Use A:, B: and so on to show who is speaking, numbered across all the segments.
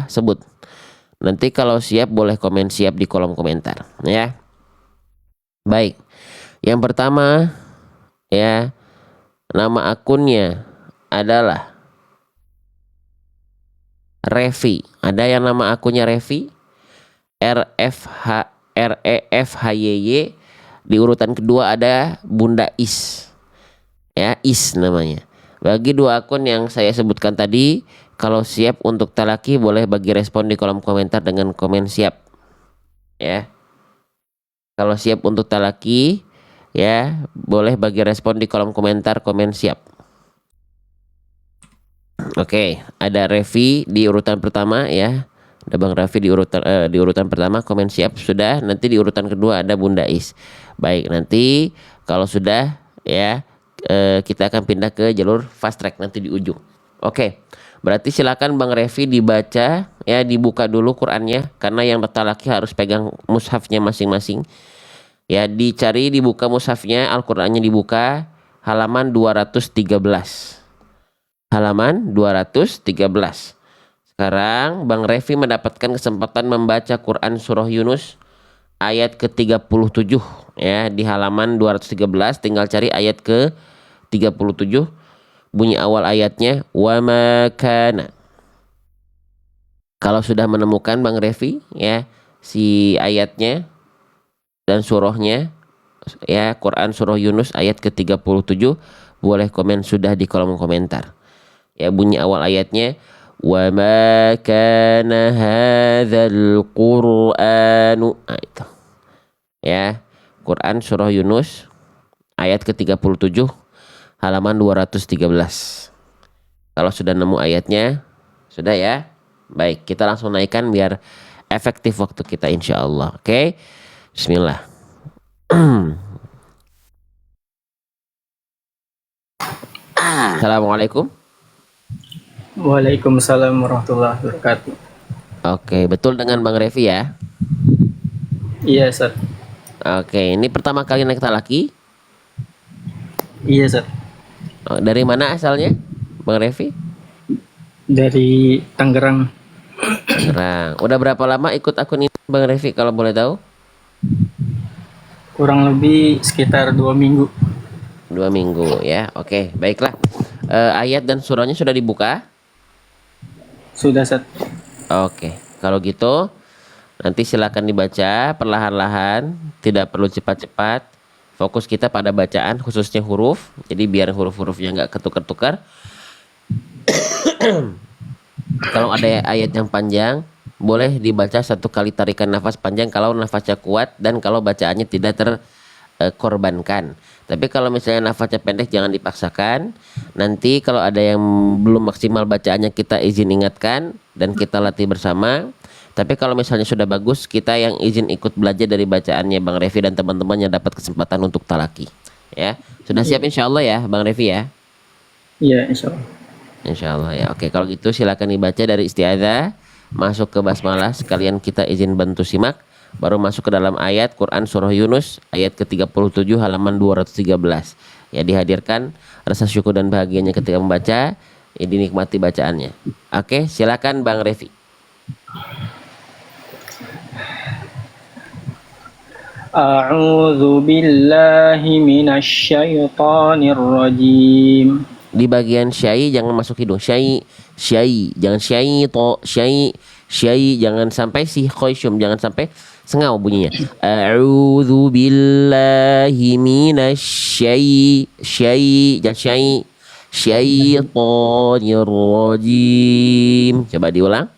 A: sebut. Nanti kalau siap boleh komen siap di kolom komentar ya. Baik. Yang pertama ya, nama akunnya adalah Revi. Ada yang nama akunnya Revi? REFHYY. Di urutan kedua ada Bunda Is. Ya, Is namanya. Bagi dua akun yang saya sebutkan tadi, kalau siap untuk talaki boleh bagi respon di kolom komentar dengan komen siap. Ya. Kalau siap untuk talaki ya, boleh bagi respon di kolom komentar komen siap. Oke, ada Revi di urutan pertama ya. Ada Bang Raffi di urutan pertama komen siap sudah. Nanti di urutan kedua ada Bunda Is. Baik, nanti kalau sudah ya, kita akan pindah ke jalur fast track nanti di ujung. Oke. Berarti silakan Bang Revi dibaca ya, dibuka dulu Qur'annya karena yang laki harus pegang mushafnya masing-masing. Ya, dicari dibuka mushafnya, Al-Qur'annya dibuka halaman 213. Halaman 213. Sekarang Bang Revi mendapatkan kesempatan membaca Quran Surah Yunus ayat ke-37 ya, di halaman 213 tinggal cari ayat ke-37. Bunyi awal ayatnya wa ma kana. Kalau sudah menemukan Bang Revi ya si ayatnya dan surahnya ya, Quran Surah Yunus ayat ke-37, boleh komen sudah di kolom komentar. Ya, bunyi awal ayatnya wa ma kana hadzal qur'anu. Nah, itu. Ya, Quran surah Yunus ayat ke-37 halaman 213. Kalau sudah nemu ayatnya, sudah ya. Baik, kita langsung naikkan biar efektif waktu kita insyaallah. Oke. Bismillah. Assalamualaikum.
B: Waalaikumsalam warahmatullahi wabarakatuh.
A: Oke, betul dengan Bang Revi ya.
B: Iya, Sat.
A: Oke, ini pertama kali naik talaki.
B: Iya, Sat.
A: Oh, dari mana asalnya, Bang Revi?
B: Dari Tangerang.
A: Tangerang. Udah berapa lama ikut akun ini, Bang Revi, kalau boleh tahu?
B: Kurang lebih sekitar 2 minggu.
A: 2 minggu ya. Oke, baiklah. Ayat dan surahnya sudah dibuka?
B: Sudah, Sat.
A: Oke, kalau gitu nanti silakan dibaca perlahan-lahan, tidak perlu cepat-cepat. Fokus kita pada bacaan, khususnya huruf. Jadi biar huruf-hurufnya nggak ketukar-tukar. Kalau ada ayat yang panjang, boleh dibaca satu kali tarikan nafas panjang kalau nafasnya kuat dan kalau bacaannya tidak terkorbankan. Tapi kalau misalnya nafasnya pendek jangan dipaksakan. Nanti kalau ada yang belum maksimal bacaannya kita izin ingatkan dan kita latih bersama. Tapi kalau misalnya sudah bagus, kita yang izin ikut belajar dari bacaannya Bang Revi dan teman-teman yang dapat kesempatan untuk talaki. Ya, sudah siap insya Allah ya Bang Revi ya?
B: Iya, insya Allah.
A: Insya Allah ya. Oke, kalau gitu silakan dibaca dari isti'adzah masuk ke basmalah, sekalian kita izin bantu simak. Baru masuk ke dalam ayat Quran Surah Yunus ayat ke-37 halaman 213. Ya, dihadirkan rasa syukur dan bahagianya ketika membaca, ya, dinikmati bacaannya. Oke, silakan Bang Revi.
B: A'udzu billahi minasy syaithanir rajim.
A: Di bagian syai jangan masuk hidung. Syai, syai, jangan syai to, syai, syai, jangan sampai si khoisyum, jangan sampai sengau bunyinya. A'udzu billahi minasy syai, jangan syai, syaitonir rajim. Coba diulang.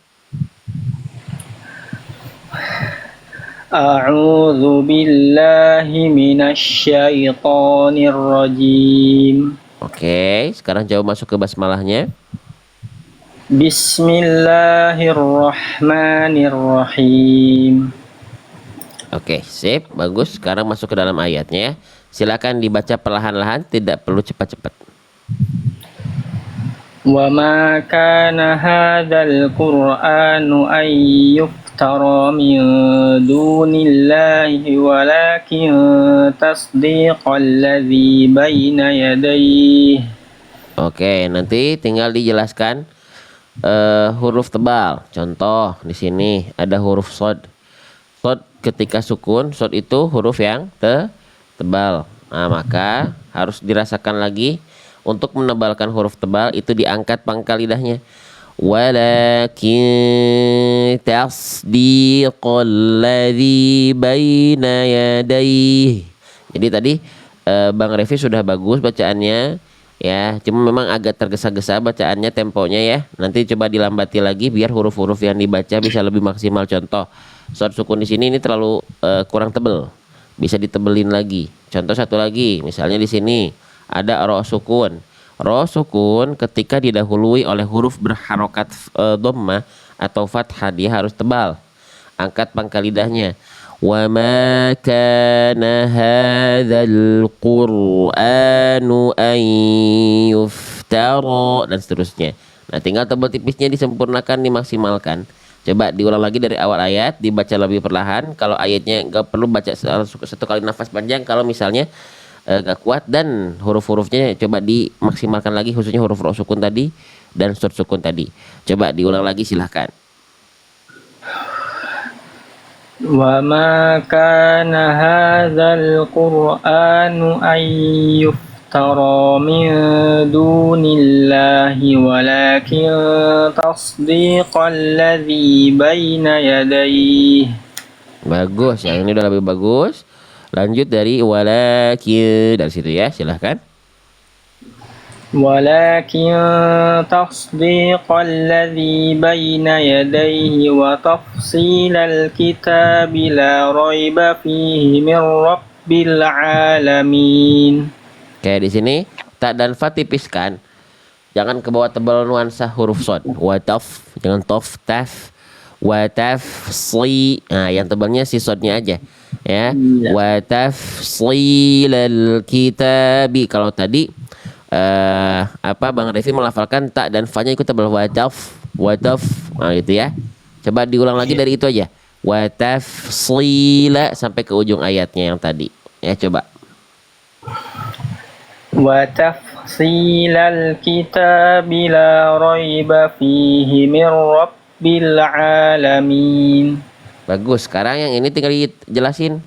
B: A'udzu billahi minasy syaithanir rajim.
A: Oke, sekarang coba masuk ke basmalahnya.
B: Bismillahirrahmanirrahim.
A: Oke, sip, bagus. Sekarang masuk ke dalam ayatnya ya. Silakan dibaca perlahan-lahan, tidak perlu cepat-cepat.
B: Wa ma kana hadzal qur'anu ay yuftara min dunillahi walakin tasdiqal ladzi baina yadayhi.
A: Oke, nanti tinggal dijelaskan huruf tebal. Contoh di sini ada huruf shad. Shad ketika sukun, shad itu huruf yang tebal. Nah, maka harus dirasakan lagi untuk menebalkan huruf tebal itu diangkat pangkal lidahnya. Walakin tasdiqal ladzi baina yadayhi. Jadi tadi Bang Revi sudah bagus bacaannya ya, cuma memang agak tergesa-gesa bacaannya temponya ya. Nanti coba dilambati lagi biar huruf-huruf yang dibaca bisa lebih maksimal. Contoh, shad sukun di sini ini terlalu kurang tebel. Bisa ditebelin lagi. Contoh satu lagi, misalnya di sini ada ro sukun. Ro sukun ketika didahului oleh huruf berharokat dhammah atau fathah dia harus tebal. Angkat pangkal lidahnya. Wa ma kana hadzal qur'anu an yuftara dan seterusnya. Nah, tinggal tebal tipisnya disempurnakan, dimaksimalkan. Coba diulang lagi dari awal ayat, dibaca lebih perlahan. Kalau ayatnya nggak perlu baca satu kali nafas panjang. Kalau misalnya gak kuat dan huruf-hurufnya coba dimaksimalkan lagi, khususnya huruf ro sukun tadi dan shad sukun tadi. Coba diulang lagi silahkan.
B: وما كان هذا القرآن أن يفترى من دون الله ولكن تصديق الذي بين يديه.
A: Bagus, yang ini udah lebih bagus. Lanjut dari walakin dari situ ya, silahkan.
B: ولكن تصديق الذي بين يديه وتفصيل الكتاب لا ريب فيه من رب العالمين.
A: Kayak di sini ta dan fa tipiskan. Jangan ke bawah tebal nuansa huruf shad. Wataf, jangan tof, taf. Watafsi. Nah, yang tebalnya si shadnya aja. Ya. Watafsilal kitabi. Kalau tadi Bang Revi melafalkan tak dan fa-nya ikut tebal wataf. Nah, gitu ya. Coba diulang lagi dari itu aja. Watafsila sampai ke ujung ayatnya yang tadi. Ya, coba.
B: وتفصيل الكتاب لا ريب فيه من رب العالمين.
A: Bagus. Sekarang yang ini tinggal dijelasin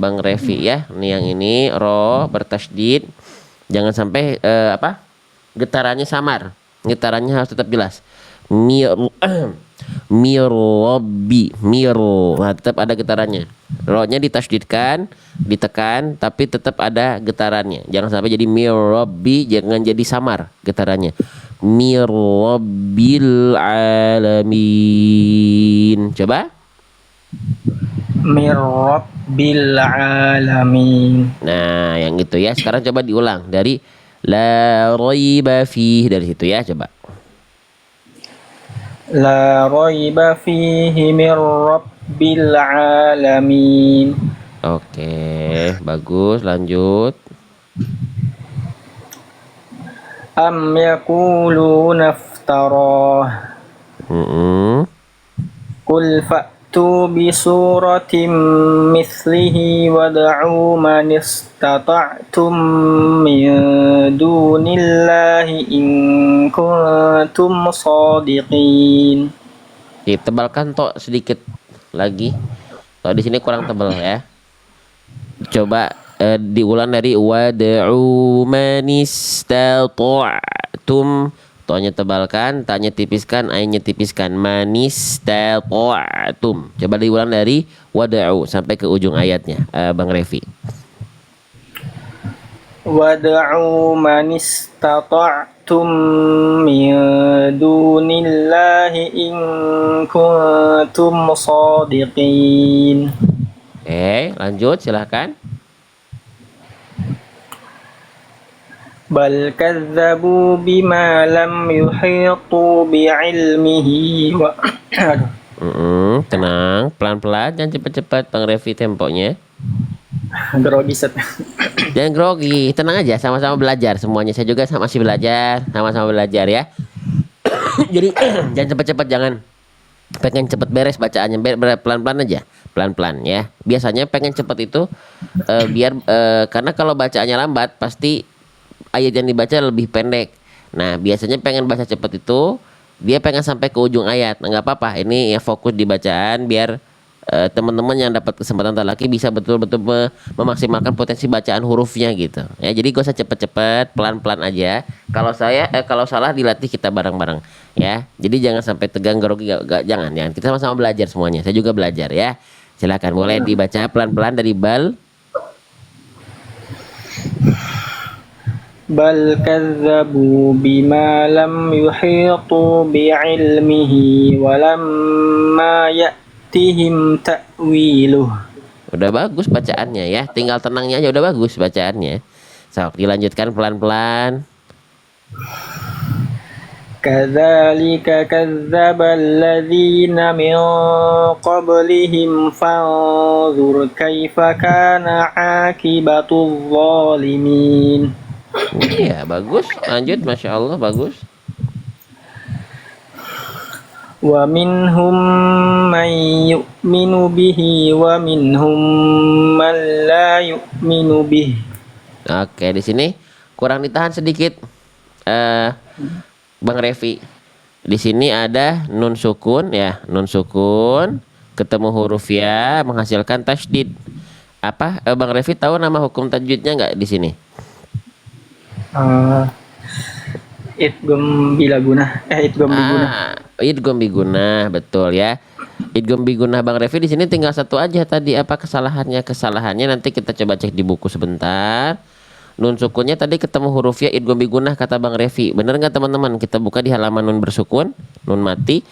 A: Bang Revi ya. Ini yang ini ro bertasydid. Jangan sampai getarannya samar. Getarannya harus tetap jelas. Mirrabbi, nah tetap ada getarannya. Ro-nya ditasydidkan, ditekan, tapi tetap ada getarannya. Jangan sampai jadi mirrabbi, jangan jadi samar getarannya. Mirrabbil alamin. Coba.
B: من رب العالمين.
A: Nah, yang gitu ya. Sekarang coba diulang dari la raiba fih, dari situ ya, coba.
B: لا ريب فيه من رب العالمين.
A: Oke, bagus. Lanjut.
B: أم يقولون افتراه قل فأتوا بسورة مثله وادعوا من استطعتم من دون الله إن كنتم صادقين.
A: Ditebalkan toh sedikit lagi. Toh di sini kurang tebal ya. Coba diulang dari wad'u man istata'tum. Tohnya tebalkan, tanya tipiskan, ainnya tipiskan. Man istata'tum. Coba diulang dari wad'u sampai ke ujung ayatnya, Bang Revi.
B: وادعوا من استطعتم من دون الله إن كنتم صادقين.
A: Lanjut silahkan.
B: بل كذبوا بما لم يحيطوا بعلمه
A: Tenang, pelan-pelan, jangan cepat-cepat Bang Revi temponya.
B: grogi set.
A: Jangan grogi, tenang aja, sama-sama belajar semuanya. Saya juga masih belajar, sama-sama belajar ya. Jadi jangan cepat-cepat, jangan pengen cepat beres bacaannya, pelan-pelan aja, pelan-pelan ya. Biasanya pengen cepat itu biar karena kalau bacaannya lambat pasti ayat yang dibaca lebih pendek. Nah, biasanya pengen baca cepet itu dia pengen sampai ke ujung ayat. Nah, nggak apa-apa. Ini ya fokus di bacaan biar teman-teman yang dapat kesempatan talaki bisa betul-betul memaksimalkan potensi bacaan hurufnya gitu. Ya, jadi gak usah cepet-cepet, pelan-pelan aja. Kalau salah dilatih kita bareng-bareng ya. Jadi jangan sampai tegang grogi, jangan. Kita sama-sama belajar semuanya. Saya juga belajar ya. Silakan boleh dibaca pelan-pelan dari bal.
B: Bal kadzabu bima lam yuhitu bi'ilmihi walamma ya'tihim ta'wiluh.
A: Udah bagus bacaannya ya. Tinggal tenangnya aja udah bagus bacaannya. So, dilanjutkan pelan-pelan.
B: Kadzalika kadzdzaba alladzina min qablihim fanzur kaifa kana akibatudz zalimin.
A: Iya, bagus. Lanjut, Masya Allah, bagus.
B: Wa minhum man yu'minu bihi wa minhum man la yu'minu bihi.
A: Oke, di sini kurang ditahan sedikit. Bang Revi. Di sini ada nun sukun ya, nun sukun ketemu huruf ya menghasilkan tasydid. Apa? Bang Revi tahu nama hukum tajwidnya nggak di sini?
B: Idgham bila guna. Idgham biguna.
A: Idgham biguna, betul ya. Idgham biguna Bang Revi di sini tinggal satu aja tadi apa kesalahannya? Kesalahannya nanti kita coba cek di buku sebentar. Nun sukunnya tadi ketemu huruf ya idgham biguna kata Bang Revi. Bener nggak teman-teman? Kita buka di halaman nun bersukun, nun mati,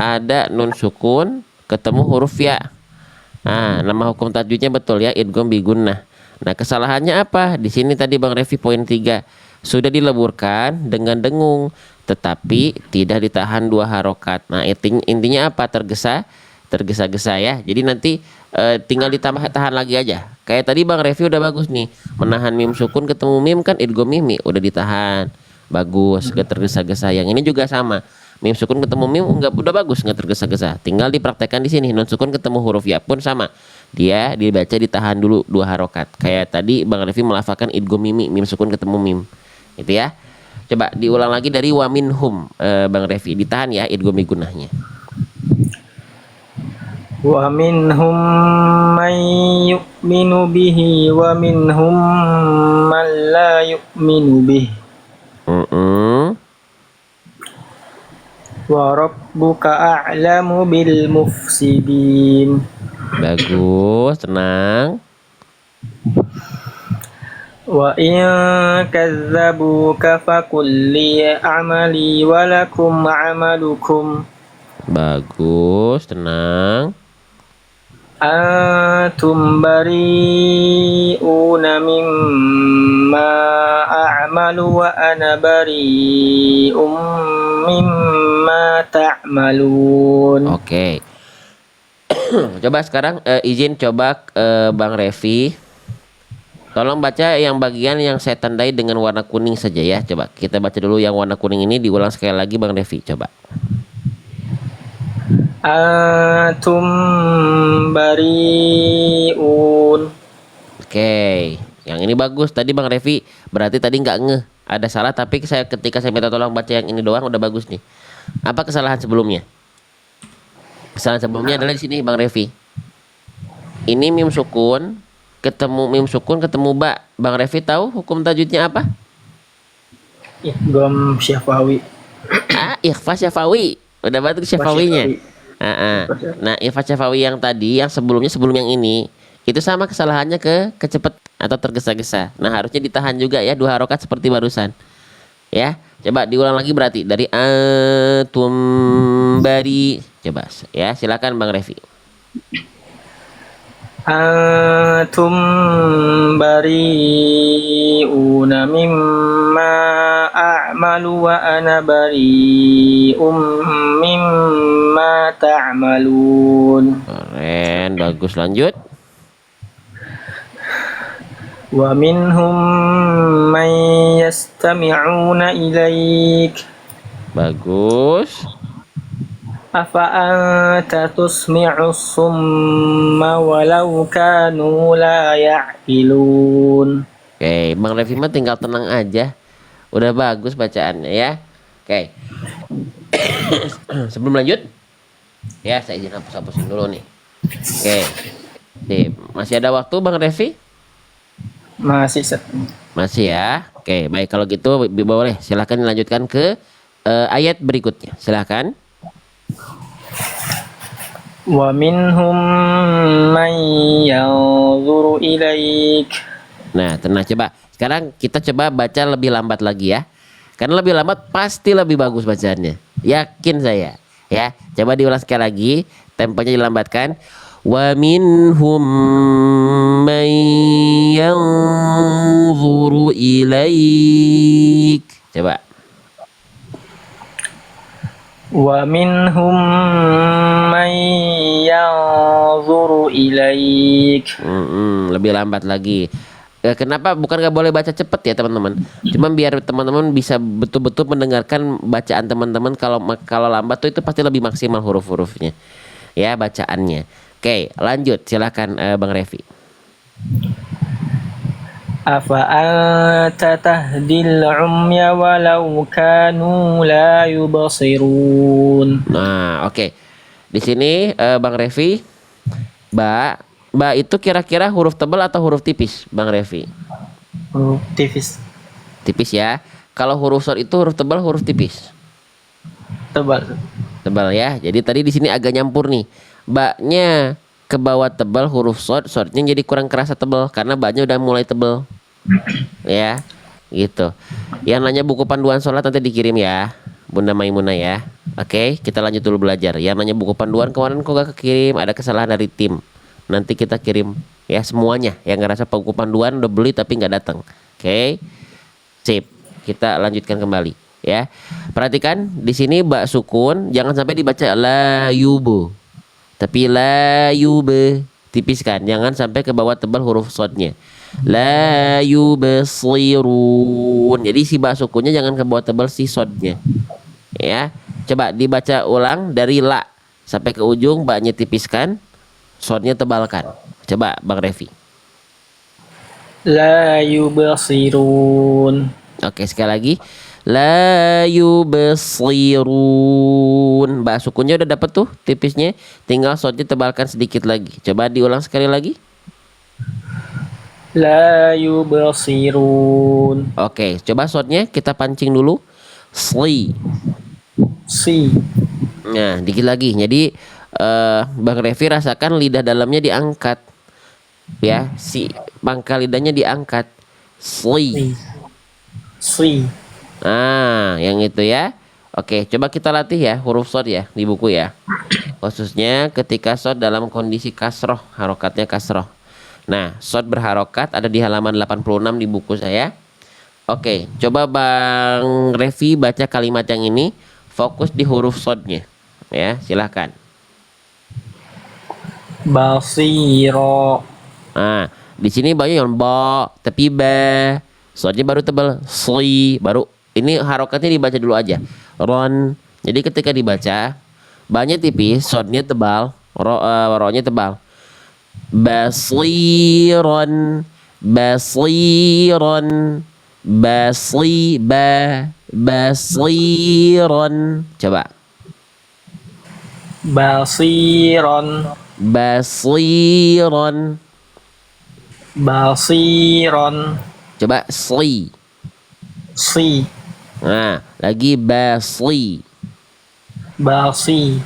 A: ada nun sukun ketemu huruf ya. Nah, nama hukum tajwidnya betul ya idgham biguna. Nah, kesalahannya apa? Di sini tadi Bang Revi poin 3. Sudah dileburkan dengan dengung tetapi tidak ditahan 2 harokat. Nah, intinya apa? Tergesa-gesa ya. Jadi nanti tinggal ditambah tahan lagi aja. Kayak tadi Bang Revi udah bagus nih. Menahan mim sukun ketemu mim kan idgham mimi udah ditahan. Bagus, gak tergesa-gesa. Yang ini juga sama. Mim sukun ketemu mim enggak udah bagus, nggak tergesa-gesa. Tinggal dipraktekkan di sini. Nun sukun ketemu huruf ya pun sama. Dia dibaca ditahan dulu 2 harokat. Kayak tadi Bang Revi melafalkan idgham mimi, mim sukun ketemu mim. Itu ya. Coba diulang lagi dari wa minhum Bang Revi. Ditahan ya idgham gunahnya.
B: Wa minhum man yu'minu bihi wa minhum man la yu'minu bihi. Wa rabbuka a'lamu bil mufsidin.
A: Bagus, tenang.
B: Wa in kadzabuka faqul li amali wa lakum amalukum.
A: Bagus, tenang.
B: Antum bari'una mimma a'malu wa ana bari'um mimma ta'malun.
A: Oke. Coba sekarang izin coba Bang Revi. Tolong baca yang bagian yang saya tandai dengan warna kuning saja ya. Coba kita baca dulu yang warna kuning ini diulang sekali lagi Bang Revi. Coba.
B: Antum bari'un.
A: Oke. Yang ini bagus. Tadi Bang Revi berarti tadi nggak ngeh. Ada salah tapi ketika saya minta tolong baca yang ini doang udah bagus nih. Apa kesalahan sebelumnya? Kesalahan sebelumnya adalah di sini Bang Revi. Ini mim sukun ketemu ba. Bang Revi tahu hukum tajwidnya apa?
B: Idgham syafawi.
A: Ikhfa syafawi. Udah batuk syafawinya. Nah, ikhfa syafawi yang tadi, yang sebelum yang ini, itu sama kesalahannya kecepet atau tergesa-gesa. Nah, harusnya ditahan juga ya 2 harokat seperti barusan. Ya, coba diulang lagi berarti dari antum bari. Coba ya, silakan Bang Revi.
B: Antum bari'una mimma a'malu wa ana bari'um mimma ta'malun.
A: Keren, bagus, lanjut.
B: Wa minhum man yastami'una ilaik.
A: Bagus.
B: Afa anta tusmi'us summa walau kanu la ya'qilun.
A: Oke, Bang Revi mah tinggal tenang aja. Udah bagus bacaannya ya. Oke. Sebelum lanjut, ya saya izin hapus-hapusin dulu nih. Oke. Sip. Masih ada waktu Bang Revi?
B: Masih Ustaz.
A: Masih ya. Oke, baik kalau gitu boleh silahkan dilanjutkan ke ayat berikutnya. Silahkan.
B: Wa minhum man yanzuru ilaik.
A: Nah, tenang coba. Sekarang kita coba baca lebih lambat lagi ya. Karena lebih lambat pasti lebih bagus bacaannya. Yakin saya. Ya, coba diulang sekali lagi. Temponya dilambatkan. Wa minhum man yanzuru ilaik. Coba.
B: Wa minhum man yanzuru ilaik.
A: Lebih lambat lagi. Kenapa bukan nggak boleh baca cepet ya teman-teman? Cuma biar teman-teman bisa betul-betul mendengarkan bacaan teman-teman. Kalau lambat tuh itu pasti lebih maksimal huruf-hurufnya, ya bacaannya. Oke, lanjut. Silakan Bang Revi.
B: Afa anta tahdil umya walau kanu la yubsirun.
A: Nah, oke. Di sini Bang Revi, ba itu kira-kira huruf tebal atau huruf tipis, Bang Revi?
B: Huruf tipis.
A: Tipis ya. Kalau huruf short itu huruf tebal, huruf tipis.
B: Tebal.
A: Tebal ya. Jadi tadi di sini agak nyampur nih. Baknya ke bawah tebal huruf short, shortnya jadi kurang kerasa tebal karena baknya udah mulai tebal. Ya, gitu. Yang nanya buku panduan sholat nanti dikirim ya, Bunda Maimunah ya. Oke, kita lanjut dulu belajar. Yang nanya buku panduan kemarin kok gak kekirim, ada kesalahan dari tim. Nanti kita kirim ya semuanya. Yang ngerasa buku panduan udah beli tapi nggak datang. Oke, sip. Kita lanjutkan kembali ya. Perhatikan di sini bak sukun, jangan sampai dibaca la yubu. Tapi la yube tipiskan, jangan sampai ke bawah tebal huruf shortnya. La yubsirun. Jadi si bak sukunnya jangan ke bawah tebal si shortnya. Ya, coba dibaca ulang dari la sampai ke ujung, baknya tipiskan, shortnya tebalkan. Coba Bang Revi.
B: La yubsirun.
A: Oke, sekali lagi. La yubsirun. Ba sukunnya udah dapet tuh tipisnya. Tinggal shortnya tebalkan sedikit lagi. Coba diulang sekali lagi.
B: La yubsirun.
A: Oke, coba shortnya kita pancing dulu. Sli.
B: Si.
A: Nah, dikit lagi. Jadi Bang Revi rasakan lidah dalamnya diangkat. Ya, si pangkal lidahnya diangkat. Sli.
B: Si.
A: Nah, yang itu ya. Oke, coba kita latih ya huruf short ya di buku ya. Khususnya ketika short dalam kondisi kasroh, harokatnya kasroh. Nah, short berharokat ada di halaman 86 di buku saya. Oke, coba Bang Revi baca kalimat yang ini, fokus di huruf shortnya. Ya, silahkan.
B: Basiro.
A: Nah, di sini banyak yang ba, tapi ba. Shortnya baru tebal, sli, baru ini harokatnya dibaca dulu aja. Ron. Jadi ketika dibaca, banyak tipis, shortnya tebal, ro-nya tebal. Basiron, basiron, basiron. Coba.
B: Basiron.
A: Basiron.
B: Basiron.
A: Coba sli.
B: Si.
A: Nah, lagi basli.
B: Basi.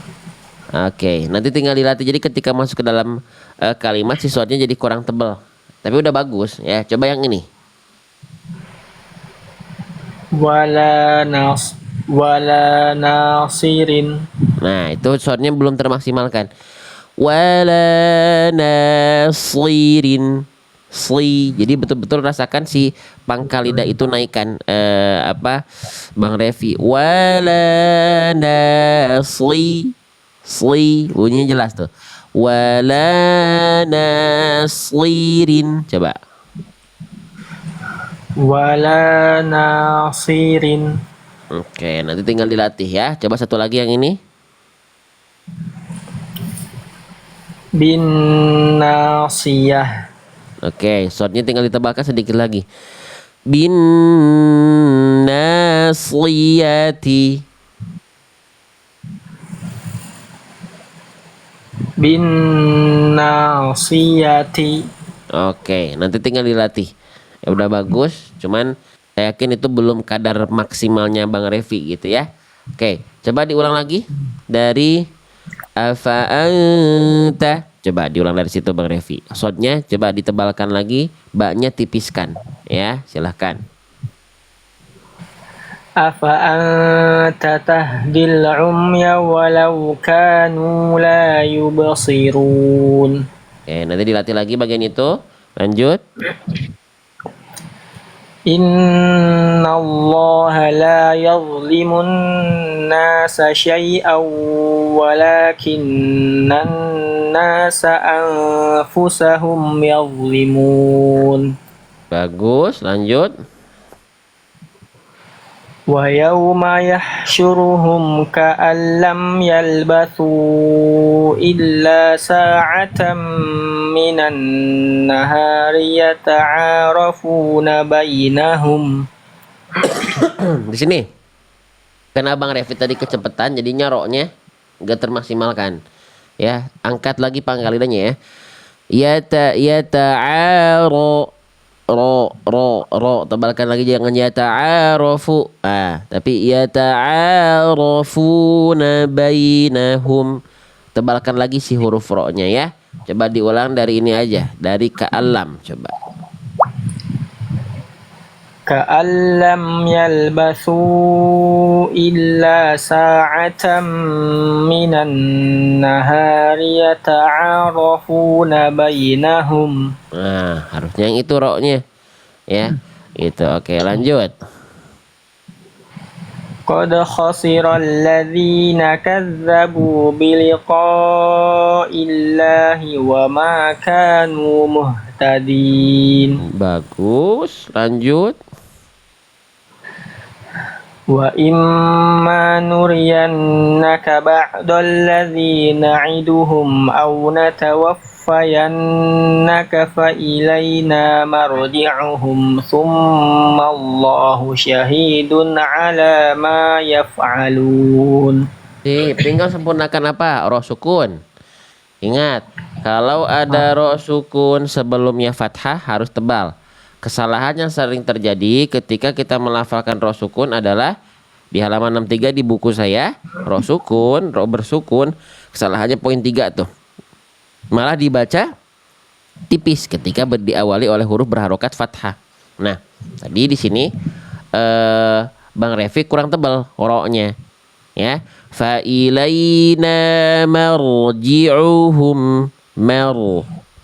A: Oke, nanti tinggal dilatih. Jadi ketika masuk ke dalam kalimat si shortnya jadi kurang tebal. Tapi udah bagus ya. Coba yang ini.
B: Wala nasirin.
A: Nah, itu shortnya belum termaksimalkan. Wala nasirin. Sli. Jadi betul-betul rasakan si pangkal lidah itu naikkan Bang Revi. Wala nasli. Sli. Bunyinya jelas tuh. Wala nasirin. Coba.
B: Wala nasirin.
A: Oke, nanti tinggal dilatih ya. Coba satu lagi yang ini.
B: Bin nasiyah.
A: Oke, shortnya tinggal ditebalkan sedikit lagi. Bin nasiyati.
B: bin nasiyati.
A: Oke, nanti tinggal dilatih. Ya udah bagus, cuman saya yakin itu belum kadar maksimalnya Bang Revi gitu ya. Oke, coba diulang lagi dari afa anta. Coba diulang dari situ Bang Revi. Shotnya coba ditebalkan lagi, baknya tipiskan. Ya, silahkan.
B: Afa anta tahdil umya walau kanu la yubsirun.
A: Oke, nanti dilatih lagi bagian itu. Lanjut.
B: Inna Allah la yazlimun nasa syai'aw walakinna nasa anfusahum yazlimun.
A: Bagus, lanjut.
B: Wa yawma yahsyuruhum ka'an lam yalbathu illa sa'atan minan nahari yata'arafuna bainahum.
A: Di sini. Karena Bang Revi tadi kecepatan jadinya roknya nggak termaksimalkan. Ya, angkat lagi pangkal lidahnya ya. Yata'aro ro tebalkan lagi jangan yata'arafu. Tapi yata'arafuna bainahum. Tebalkan lagi si huruf ro-nya ya. Coba diulang dari ini aja, dari ka'alam coba.
B: Ka'an lam yalbathu illa sa'atan minan nahari yata'arafuna bainahum.
A: Nah, harusnya yang itu ro-nya ya. Itu oke, lanjut.
B: Qad khasira alladhina kazzabu biliqa'illahi wa ma kanu muhtadin.
A: Bagus, lanjut.
B: Wa imma nuriyannaka ba'dalladhi na'iduhum aw natawaffayannaka fa ilayna marji'uhum thumma Allahu syahidun 'ala ma yaf'alun.
A: Tinggal sempurnakan apa? Roh sukun. Ingat, kalau ada roh sukun sebelumnya fathah harus tebal. Kesalahan yang sering terjadi ketika kita melafalkan roh sukun adalah di halaman 63 di buku saya, roh sukun, roh bersukun, kesalahannya poin 3 tuh. Malah dibaca tipis ketika diawali oleh huruf berharokat fathah. Nah, tadi di sini Bang Revi kurang tebal rohnya. Ya, fa ilaina marji'uhum.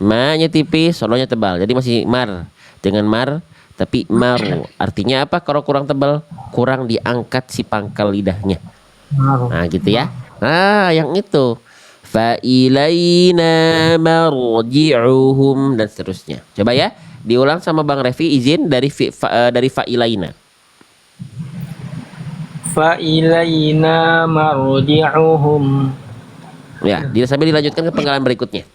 A: Ma-nya tipis, solonya tebal. Jadi masih mar. Dengan mar tapi maru. Artinya apa kalau kurang tebal? Kurang diangkat si pangkal lidahnya. Nah, gitu ya. Nah, yang itu. Fa ilaina marji'uhum dan seterusnya. Coba ya, diulang sama Bang Revi, izin dari fa ilaina.
B: Fa ilayna marji'uhum.
A: Ya, sambil dilanjutkan ke penggalan berikutnya.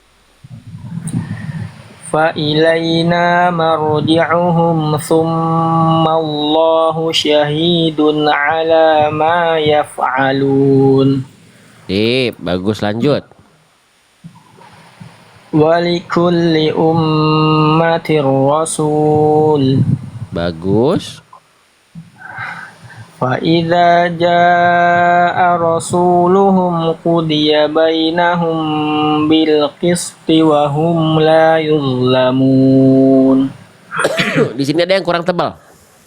B: Fa ilayna marji'uhum thumma Allahu syahidun 'ala ma yaf'alun.
A: Bagus, lanjut.
B: Walikulli ummatir rasul.
A: Bagus.
B: Fa idza jaa rasuluhum qudiya bainahum bil qisti wa hum la yuzlamun.
A: Di sini ada yang kurang tebal.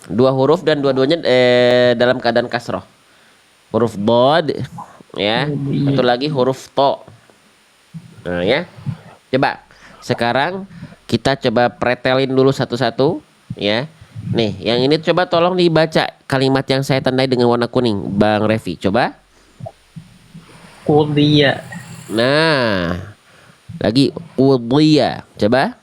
A: Dua huruf dan dua-duanya dalam keadaan kasroh. Huruf bod ya. Satu lagi huruf to. Nah, ya. Coba sekarang kita coba pretelin dulu satu-satu ya. Nih, yang ini coba tolong dibaca kalimat yang saya tandai dengan warna kuning, Bang Revi. Coba.
B: Qudiya.
A: Nah, lagi udhiya. Coba.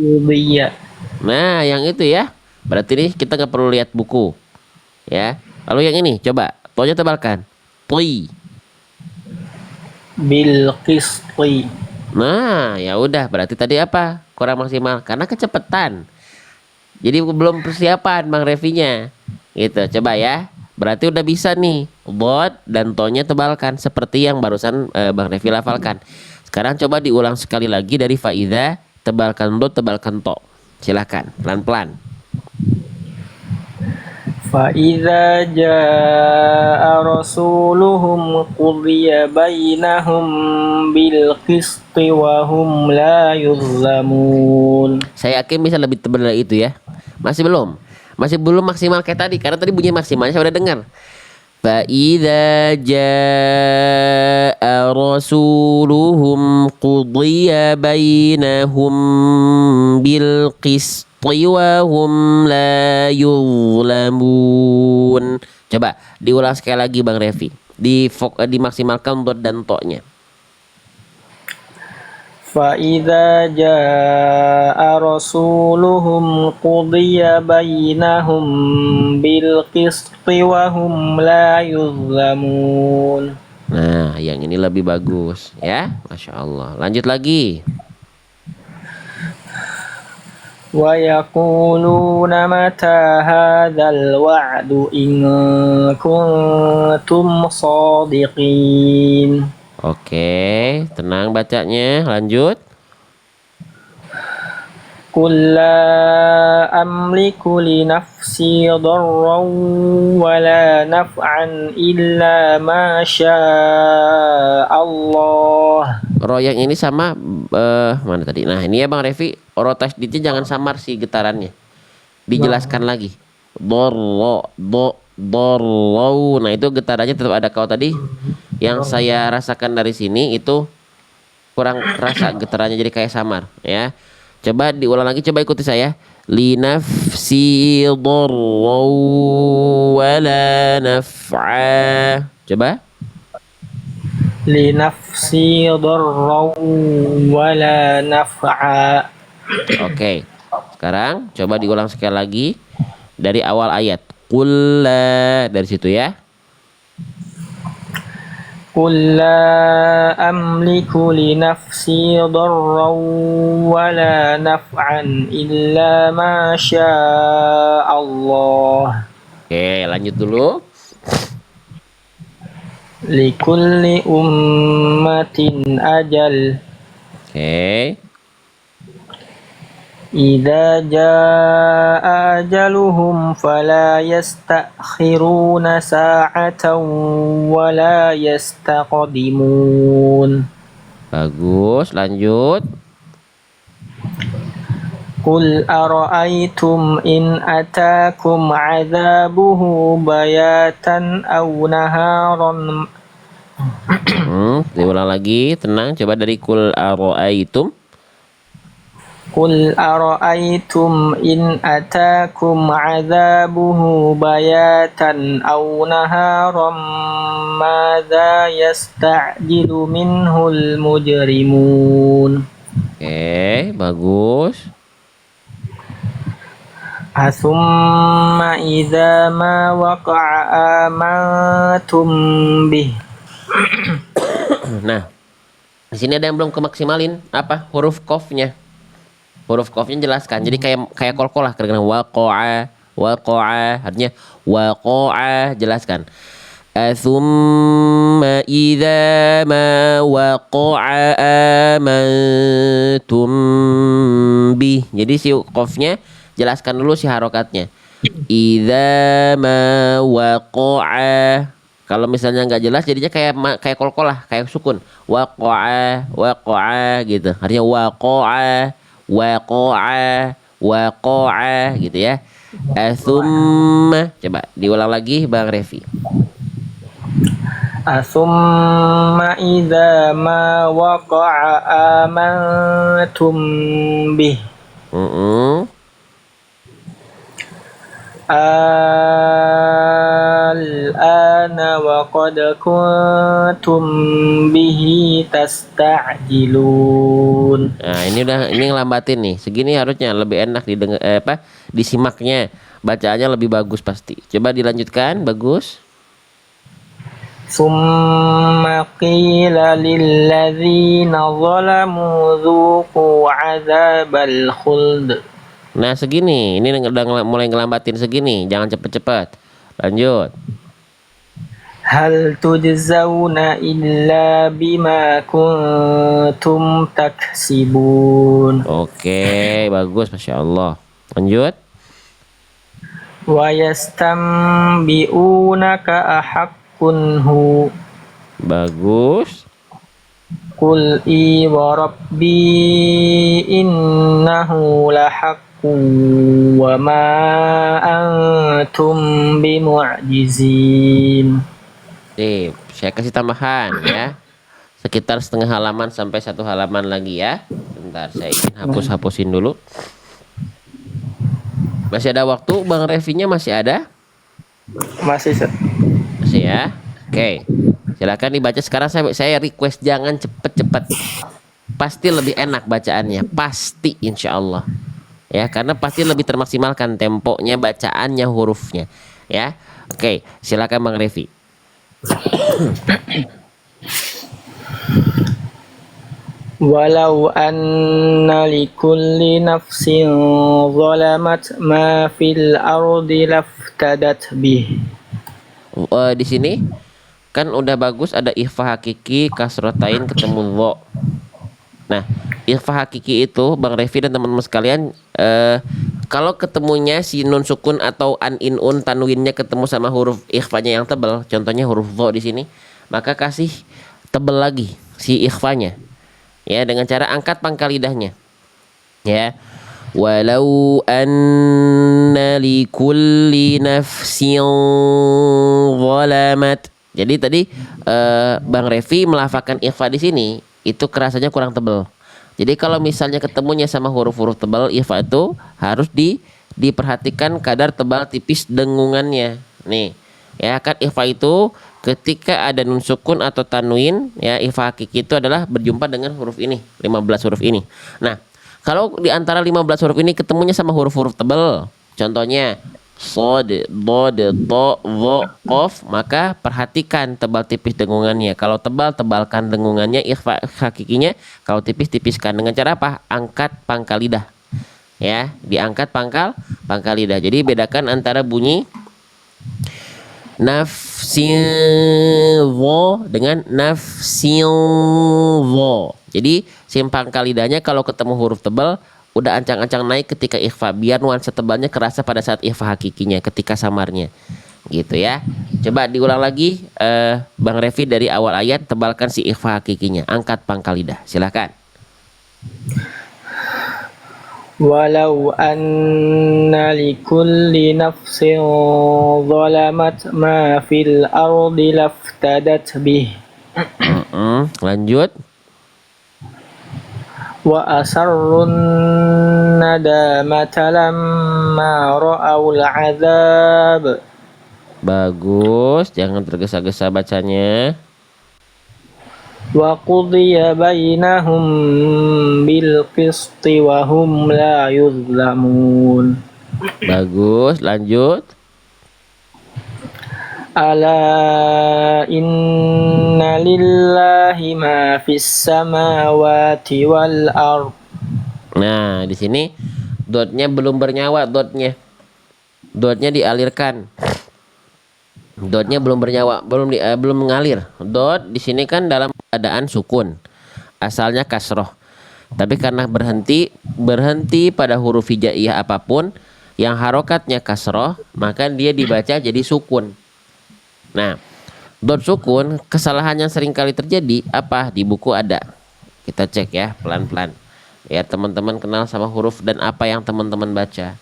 B: Qudiya.
A: Nah, yang itu ya. Berarti nih kita nggak perlu lihat buku, ya. Lalu yang ini, coba. To-nya tebalkan. Pli.
B: Bil qisti.
A: Nah, ya udah. Berarti tadi apa? Kurang maksimal karena kecepatan. Jadi belum persiapan Bang Revinya. Gitu. Coba ya. Berarti udah bisa nih. Dhad dan to-nya tebalkan seperti yang barusan Bang Revi lafalkan. Sekarang coba diulang sekali lagi dari faida, tebalkan dhad, tebalkan to. Silakan, pelan-pelan.
B: فإذا جاء رسولهم قضي بينهم بالقسط وهم لا يظلمون.
A: Saya yakin bisa lebih tebal dari itu ya. Masih belum? Masih belum maksimal kayak tadi karena tadi bunyi maksimalnya saya udah dengar. فَإِذَا جَاءَ رَسُولُهُمْ قُضِيَ بَيْنَهُمْ بِالْقِسْطِ وَهُمْ لَا يُظْلَمُونَ. Coba diulang sekali lagi Bang Revi. Dimaksimalkan dot dan to-nya.
B: فإذا جاء رسولهم قضي بينهم بالقسط وهم لا يظلمون.
A: Nah, yang ini lebih bagus ya, Masya Allah. Lanjut lagi.
B: ويقولون متى هذا الوعد إن كنتم صادقين.
A: Oke, tenang bacanya. Lanjut.
B: قل لا أملك لنفسي ضرا ولا نفعا إلا ما شاء الله.
A: Ro yang ini sama mana tadi? Nah, ini ya Bang Revi, ro tasdidnya jangan samar sih getarannya. Dijelaskan lagi. Dorro, dorro. Nah, itu getarannya tetap ada kau tadi. Yang saya rasakan dari sini itu kurang kerasa getarannya jadi kayak samar ya. Coba diulang lagi, coba ikuti saya. Li nafsi dharra wala naf'a. Coba.
B: لنفسي ضرا ولا نفعا.
A: Oke. Sekarang coba diulang sekali lagi dari awal ayat. Qul la, dari situ ya.
B: قل لا أملك لنفسي ضرا ولا نفعا إلا ما شاء الله.
A: Oke, lanjut dulu.
B: لكل أمة أجل
A: Oke.
B: إذا جاء أجلهم فلا يستأخرون ساعة ولا يستقدمون.
A: Bagus, lanjut.
B: قل أرأيتم إن أتاكم عذابه بياتا أو نهارا.
A: Diulang lagi, tenang. Coba dari kul aro'aitum.
B: قل أرأيتم إن أتاكم عذابه بياتا أو نهارا ماذا يستعجل منه المجرمون.
A: Oke, bagus.
B: ثم إذا ما وقع آمنتم به.
A: Nah, di sini ada yang belum kemaksimalin apa? Huruf qafnya. Huruf qafnya jelaskan. Jadi kayak kolkolah karena waqa'a, waqa'a artinya waqa'a, jelaskan. Tsumma idza ma waqa'a amantum bih. Jadi si qafnya jelaskan dulu si harokatnya. Idza ma waqa'a. Kalau misalnya nggak jelas jadinya kayak kolkolah, kayak sukun. Waqa'a, waqa'a gitu. Artinya waqa'a, waqa'a, waqa'a gitu ya. Tsumma, coba diulang lagi Bang Revi.
B: ثم إذا ما وقع آمنتم به. الآن وقد كنتم به تستعجلون.
A: Nah, ini ngelambatin nih. Segini harusnya lebih enak didengar disimaknya. Bacaannya lebih bagus pasti. Coba dilanjutkan, bagus.
B: ثم قيل للذين ظلموا ذوقوا عذاب الخلد.
A: Nah segini, ini udah mulai ngelambatin segini, jangan cepet-cepet. Lanjut.
B: Hal tujzauna illa bima kuntum taksibun.
A: Oke, bagus, Masya Allah. Lanjut.
B: Wa yastambi'unaka ahaqqun hu.
A: Bagus.
B: Qul i wa rabbi innahu lahaqqun wa ma antum bimu'jizin.
A: Sip, saya kasih tambahan ya. Sekitar setengah halaman sampai 1 halaman lagi ya. Bentar, saya ingin hapus-hapusin dulu. Masih ada waktu, Bang Revinya masih ada?
B: Masih
A: Masih ya. Oke. Silakan dibaca sekarang. Saya request jangan cepet-cepet. Pasti lebih enak bacaannya, pasti insya Allah. Ya, karena pasti lebih termaksimalkan temponya, bacaannya, hurufnya. Ya. Oke, silakan Bang Revi.
B: Walau anna likulli nafsin zalamat ma fil ardi laftadat bih.
A: Di sini kan udah bagus ada ikhfa hakiki kasrotain ketemu lo. Nah, ikhfa hakiki itu Bang Revi dan teman-teman sekalian, kalau ketemunya si nun sukun atau an in un tanwinnya ketemu sama huruf ikhfanya yang tebal, contohnya huruf lo di sini, maka kasih tebal lagi si ikhfanya. Ya, dengan cara angkat pangkal lidahnya. Ya. Walau anna likulli nafsin zalamat. Jadi tadi Bang Revi melafalkan ikhfa di sini itu kerasanya kurang tebal. Jadi kalau misalnya ketemunya sama huruf-huruf tebal, ikhfa itu harus diperhatikan kadar tebal tipis dengungannya. Nih, ya kan ikhfa itu ketika ada nun sukun atau tanwin, ya ikhfa hakiki itu adalah berjumpa dengan huruf ini, 15 huruf ini. Nah, kalau di antara 15 huruf ini ketemunya sama huruf-huruf tebal, contohnya sod, bod, to, vo, qaf, maka perhatikan tebal tipis dengungannya. Kalau tebal, tebalkan dengungannya, ikhfa hakikinya. Kalau tipis, tipiskan. Dengan cara apa? Angkat pangkal lidah. Ya, diangkat pangkal lidah. Jadi bedakan antara bunyi nafsilwo dengan nafsilwo. Jadi simpang lidahnya kalau ketemu huruf tebal udah ancang-ancang naik ketika ikhfa, biar nuansa tebalnya kerasa pada saat ikhfa hakikinya ketika samarnya. Gitu ya. Coba diulang lagi Bang Revi dari awal ayat, tebalkan si ikhfa hakikinya, angkat pangkal lidah. Silakan.
B: Walau anna likulli nafsin zalamat ma fil ardi laftadat bih.
A: Lanjut.
B: Wa asarrun nadamata lamma ra'aul azab.
A: Bagus, jangan tergesa-gesa bacanya.
B: Wa qudiya bainahum bil qisti wa hum la yuzlamun.
A: Bagus, lanjut.
B: Ala inna lillahi ma fis samawati wal ard.
A: Nah, di sini dotnya belum bernyawa, dotnya dialirkan. Dotnya belum bernyawa, belum mengalir. Dot di sini kan dalam keadaan sukun. Asalnya kasroh. Tapi karena berhenti pada huruf hijaiyah apapun yang harokatnya kasroh, maka dia dibaca jadi sukun. Nah, dot sukun, kesalahan yang sering kali terjadi apa? Di buku ada. Kita cek ya, pelan-pelan. Ya, teman-teman kenal sama huruf dan apa yang teman-teman baca.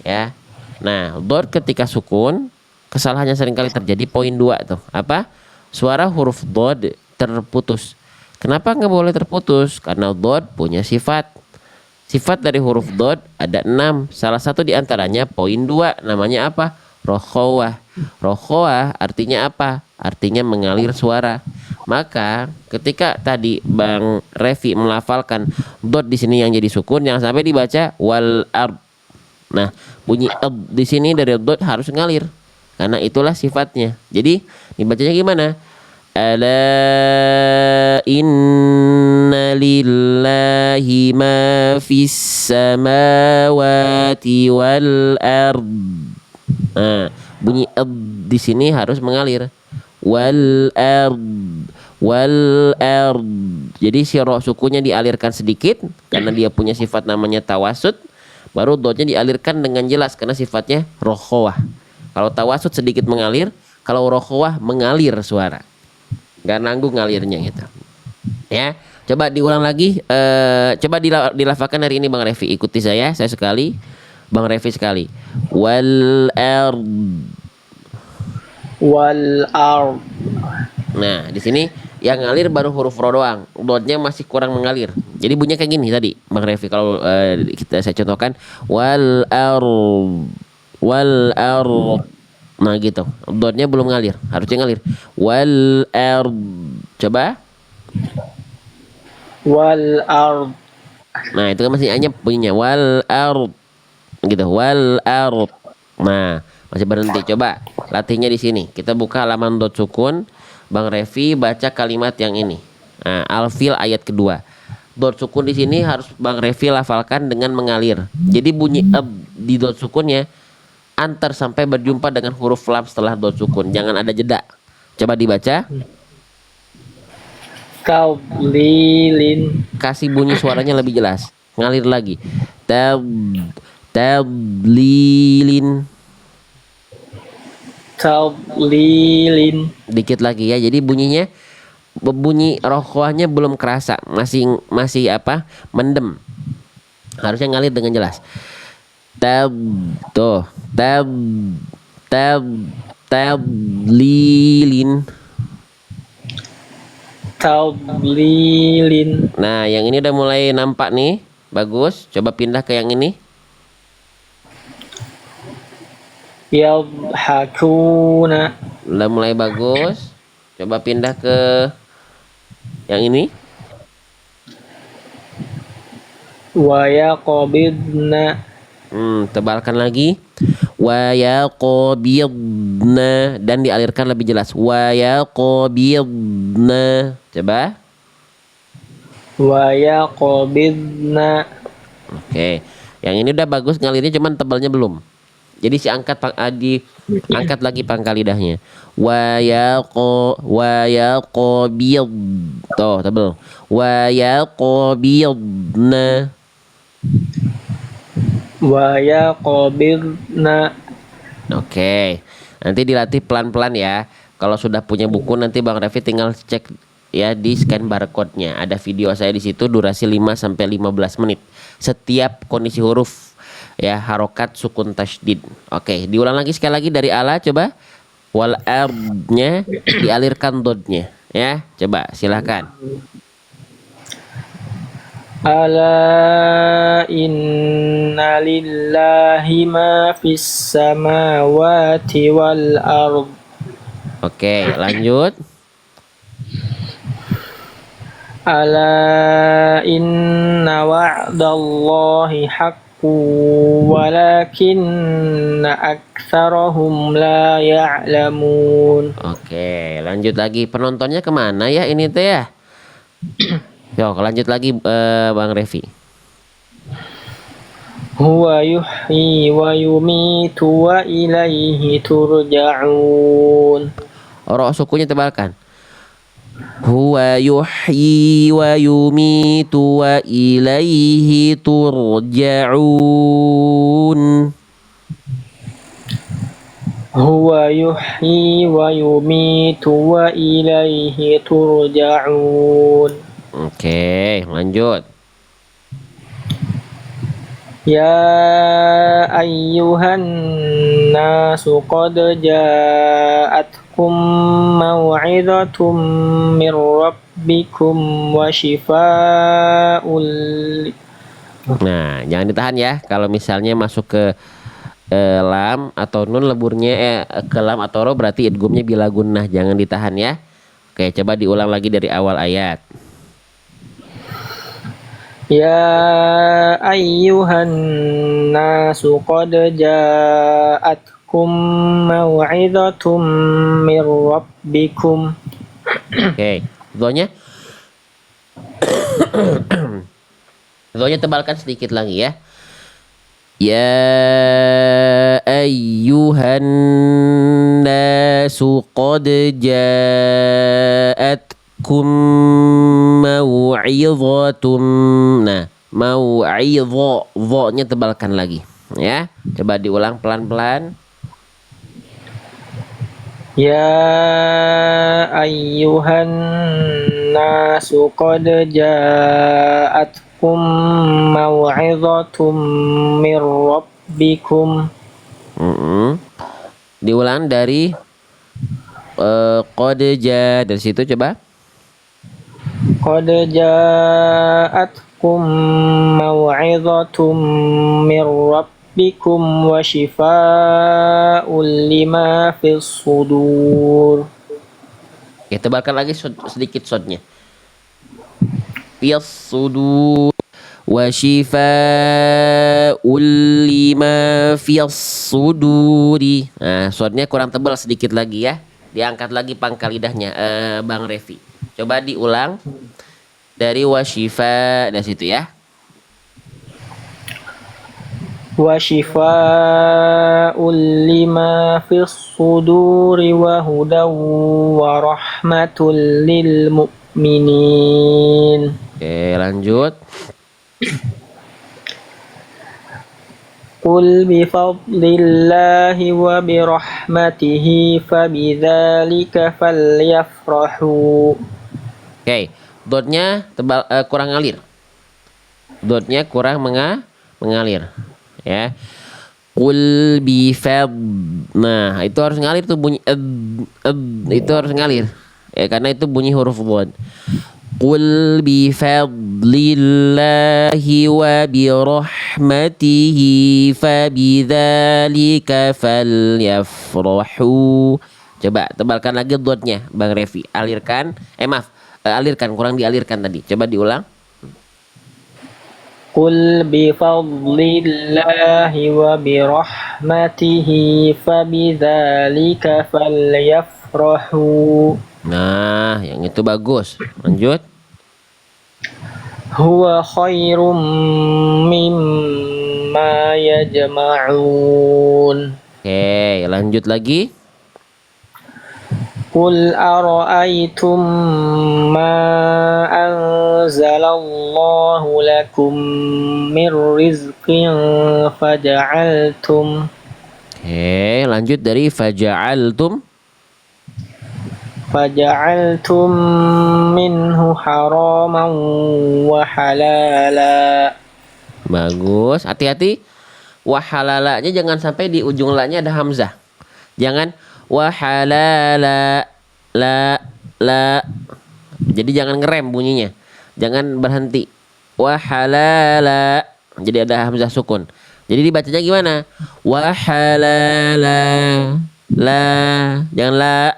A: Ya. Nah, dot ketika sukun, kesalahan yang sering kali terjadi poin 2 tuh. Apa? Suara huruf dot terputus. Kenapa nggak boleh terputus? Karena dot punya sifat. Sifat dari huruf dot ada 6. Salah satu diantaranya poin 2. Namanya apa? Rokhawah. Rokhawah artinya apa? Artinya mengalir suara. Maka ketika tadi Bang Revi melafalkan dot di sini yang jadi sukun, jangan sampai dibaca wal ard. Nah, bunyi di sini dari dot harus ngalir. Karena itulah sifatnya. Jadi dibacanya gimana? Ala inna lillahi ma fis samawati wal ard. Nah, bunyi di sini harus mengalir. wal ard, wal ard. Jadi si ro sukunya dialirkan sedikit karena dia punya sifat namanya tawasud. Baru dotnya dialirkan dengan jelas karena sifatnya rokhawah. Kalau tawasud sedikit mengalir, kalau rokhawah mengalir suara. Gak nanggung ngalirnya gitu. Ya, coba diulang lagi. Coba dilafalkan hari ini Bang Revi. Ikuti saya sekali. Bang Revi sekali. Wal ard.
B: wal ard.
A: Nah, di sini yang ngalir baru huruf ro doang. Dotnya masih kurang mengalir. Jadi bunyinya kayak gini tadi, Bang Revi. Kalau saya contohkan wal ard, wal ard. Nah gitu. Dotnya belum ngalir, harusnya ngalir. Wal ard. Coba.
B: wal ard.
A: Nah, itu kan masih anyep bunyinya wal ard. Gitu, wal ard. Nah, masih berhenti. Coba latihnya di sini. Kita buka halaman dot sukun. Bang Revi baca kalimat yang ini. Nah, Al-Fil ayat kedua. Dot sukun di sini harus Bang Revi lafalkan dengan mengalir. Jadi bunyi di dot sukunnya antar sampai berjumpa dengan huruf lam setelah dot sukun. Jangan ada jeda. Coba dibaca.
B: Kaulilin.
A: Kasih bunyi suaranya lebih jelas. Ngalir lagi. Tab, tablilin.
B: Taulilin.
A: Dikit lagi ya. Jadi bunyinya bunyi rokohnya belum kerasa, masih apa? Mendem. Harusnya ngalir dengan jelas. Tab tuh, tab tablilin.
B: Taulilin.
A: Nah, yang ini udah mulai nampak nih. Bagus. Coba pindah ke yang ini.
B: Yadhakuna.
A: Udah mulai bagus. Coba pindah ke yang ini.
B: Wa yaqbidna.
A: Tebalkan lagi. Wa yaqbidna dan dialirkan lebih jelas. Wa yaqbidna. Coba.
B: Wa yaqbidna.
A: Oke. Yang ini udah bagus ngalirnya cuman tebalnya belum. Jadi si angkat lagi pangkal lidahnya. Wa yaqbid. Tuh, tebel. Wa yaqbidna.
B: Wa yaqbidna.
A: Oke. Nanti dilatih pelan-pelan ya. Kalau sudah punya buku nanti Bang Revi tinggal cek ya di scan barcode-nya. Ada video saya di situ durasi 5 sampai 15 menit. Setiap kondisi huruf ya, harokat, sukun, tasydid. Oke, diulang lagi sekali lagi dari ala coba. Wal ardnya dialirkan dodnya ya. Coba silakan.
B: Ala inna lillahi ma fis samawati wal ard.
A: Oke, lanjut.
B: Ala inna wa'dallahi haqqu walakinna aktsarahum la ya'lamun.
A: Oke, lanjut lagi. Penontonnya kemana ya ini teh ya? Yuk, lanjut lagi Bang Revi.
B: Huwa yuhyi wa yumitu wa ilaihi turja'un.
A: Ro sukunya tebalkan. Huwa yuhyi wa yumitu wa ilaihi turja'un.
B: Huwa yuhyi wa yumitu wa ilaihi turja'un.
A: Oke, lanjut.
B: Ya ayyuhan nasu qad ja'atkum maw'izatum min rabbikum wa shifaa'ul.
A: Nah, jangan ditahan ya. Kalau misalnya masuk ke lam atau nun leburnya ke lam atau ro berarti idghamnya bila gunnah. Jangan ditahan ya. Oke, coba diulang lagi dari awal ayat.
B: Ya ayyuhan nasu qad ja'atkum maw'izatum min rabbikum.
A: Oke, dhonya dhonya tebalkan sedikit lagi ya. Ya ayyuhan nasu qad ja'atkum mau'izhatum. Nah, mau'izha, dha-nya tebalkan lagi ya. Coba diulang pelan-pelan.
B: Ya ayyuhan nasu qad ja'atkum mau'izhatum mir rabbikum.
A: Diulang dari qad dari situ coba.
B: Qad ja'atkum mau'izhatum mir rabbikum wa shifaa'un lima fis sudur.
A: Ya, tebalkan lagi sedikit shotnya. Fis sudur wa shifaa'un lima fis suduri. Nah, shotnya kurang tebal sedikit lagi ya. Diangkat lagi pangkal lidahnya, Bang Revi. Coba diulang dari wasyifa dari situ ya.
B: Wa shifaa'un lima fis suduri wa hudaw wa rahmatul lil mu'minin.
A: Oke, lanjut.
B: Qul bi fadlillahi wa bi rahmatihi fabidzalika falyafrahu.
A: Oke, dotnya tebal, kurang ngalir. Dotnya kurang mengalir ya. Qul bi fad. Nah, itu harus ngalir tuh bunyi itu harus ngalir. Ya, karena itu bunyi huruf dhad. Qul bi fadlillahi wa bi rahmatihi fabidzalika falyafrahu. Coba tebalkan lagi dotnya, Bang Revi. Alirkan. Maaf, alirkan, kurang dialirkan tadi. Coba diulang.
B: Qul bi fadlillahi wa bi rahmatihi fabidzalika falyafrahu.
A: Nah, yang itu bagus. Lanjut.
B: Huwa khairum mimma yajma'un.
A: Oke, lanjut lagi.
B: Qul ara'aytum ma anzalallahu lakum min rizqin faja'altum.
A: Oke, lanjut dari faja'altum.
B: Faja'altum minhu haraman wa halala.
A: Bagus. Hati-hati. Wahalalanya jangan sampai di ujung la-nya ada hamzah. Jangan wahalala la. Jadi jangan ngerem bunyinya. Jangan berhenti. Wahalala. Jadi ada hamzah sukun. Jadi dibacanya gimana? Wahalala la. Jangan la.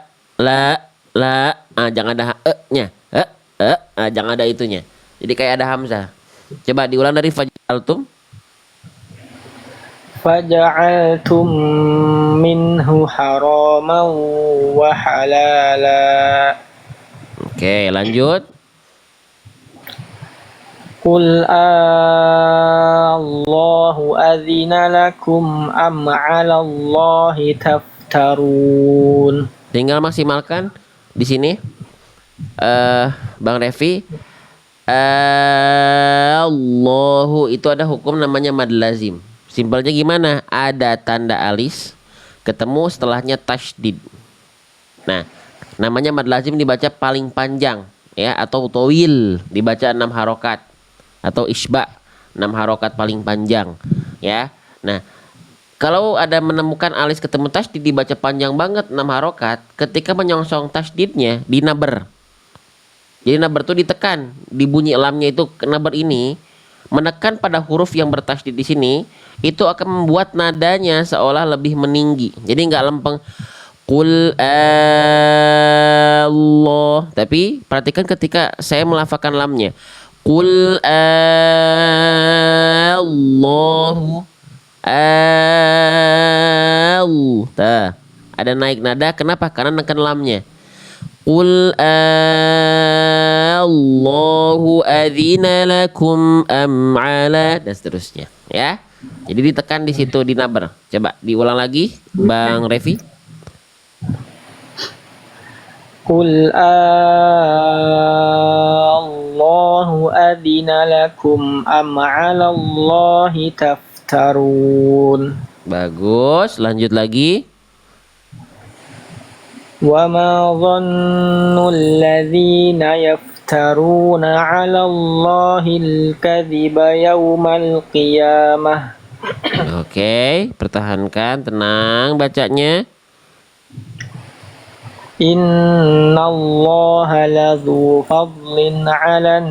A: Jangan ada nya. Jangan ada itunya. Jadi kayak ada hamzah. Coba diulang dari faj'altum.
B: Faja'altum minhu haraman wa halala.
A: Oke, lanjut.
B: Qul Allahu adzina lakum am 'ala Allahi taftarun.
A: Tinggal maksimalkan di sini. Bang Revi. Allahu itu ada hukum namanya mad lazim. Simpelnya gimana? Ada tanda alis ketemu setelahnya tasydid. Nah, namanya mad lazim dibaca paling panjang ya, atau tawil dibaca 6 harokat, atau isba 6 harokat paling panjang ya. Nah, kalau ada menemukan alis ketemu tasydid dibaca panjang banget 6 harokat, ketika menyongsong tasydidnya di naber. Jadi naber itu ditekan, di bunyi lamnya itu naber ini menekan pada huruf yang bertasydid di sini, itu akan membuat nadanya seolah lebih meninggi. Jadi nggak lempeng Qul Allah. Tapi perhatikan ketika saya melafalkan lamnya. Qul Allahu ada naik nada. Kenapa? Karena neken lamnya. Qul Allahu adzina lakum am ala, dan seterusnya ya. Jadi ditekan di situ di naber. Coba diulang lagi, Bang Revi.
B: Qul Allahu adina lakum am 'ala Allahi taftarun.
A: Bagus, lanjut lagi.
B: Wa ma dhannu alladhina yaftaruna 'ala Allahi al-kadhiba yawmal qiyamah.
A: Oke, pertahankan, tenang bacanya.
B: Innallaha ladzu fadlin 'alan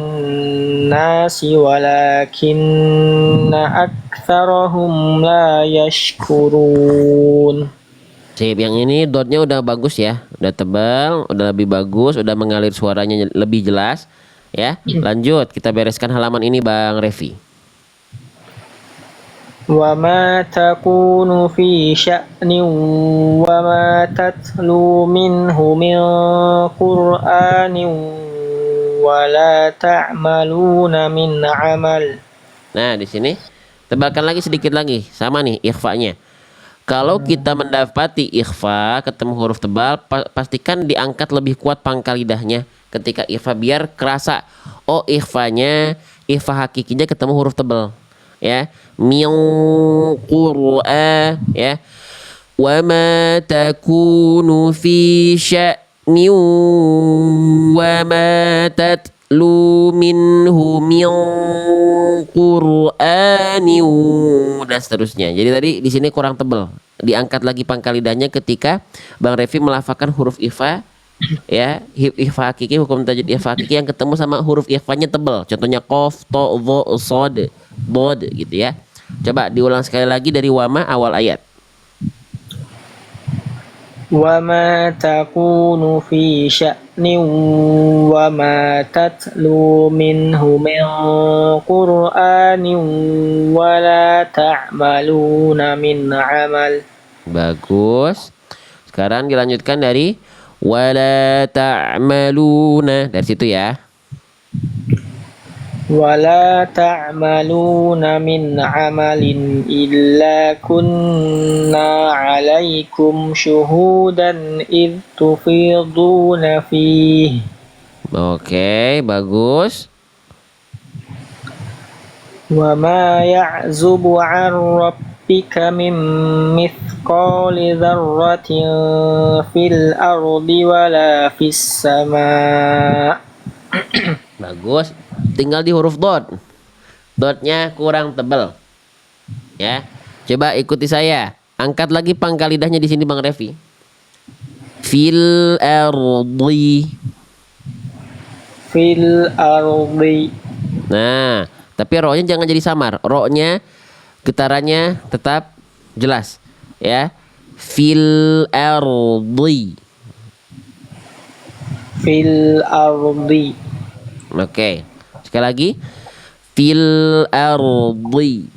B: nasi walakinna aktsarahum la yashkurun.
A: Sip, yang ini dotnya udah bagus ya, udah tebal, udah lebih bagus, udah mengalir suaranya lebih jelas ya. Lanjut, kita bereskan halaman ini Bang Revi.
B: Wa ma takunu fi sya'nin wa ma tatlu minhu min Qur'anin wa la ta'maluna min 'amal.
A: Nah, di sini tebalkan lagi sedikit lagi, sama nih ikhfanya. Kalau kita mendapati ikhfa ketemu huruf tebal, pastikan diangkat lebih kuat pangkal lidahnya ketika ikhfa biar kerasa. Oh, ikhfanya, ikhfa hakikinya ketemu huruf tebal. Ya, min Qur'an ya. Wa ma takunu fi sya'nin wa ma tatlu minhu min Qur'anin dan seterusnya. Jadi tadi di sini kurang tebal. Diangkat lagi pangkal lidahnya ketika Bang Revi melafalkan huruf ikhfa ya, ikhfa hakiki, hukum tajwid ikhfa hakiki yang ketemu sama huruf ikhfanya tebal. Contohnya qaf, ta, dha, shad, bod gitu ya. Coba diulang sekali lagi dari wama awal ayat.
B: Wa ma takunu fi sya'nin wa ma tatlu minhu min Qur'anin wa la ta'maluna min 'amal.
A: Bagus. Sekarang dilanjutkan dari wala ta'maluna dari situ ya.
B: Wala ta'maluna min 'amalin illa kunna 'alaikum syuhudan id tufiduna fihi.
A: Oke, bagus.
B: Wa ma ya'zubu 'an rabbika min mithqali dzarratin fil ardi wala fis sama'.
A: Bagus. Tinggal di huruf dot. Dotnya kurang tebal. Ya. Coba ikuti saya. Angkat lagi pangkal lidahnya di sini Bang Revi. Fil ardi.
B: Fil ardi.
A: Nah, tapi ro-nya jangan jadi samar. Ro-nya getarannya tetap jelas. Ya. Fil ardi.
B: Fil ardi.
A: Oke. Sekali lagi. Fil ardi.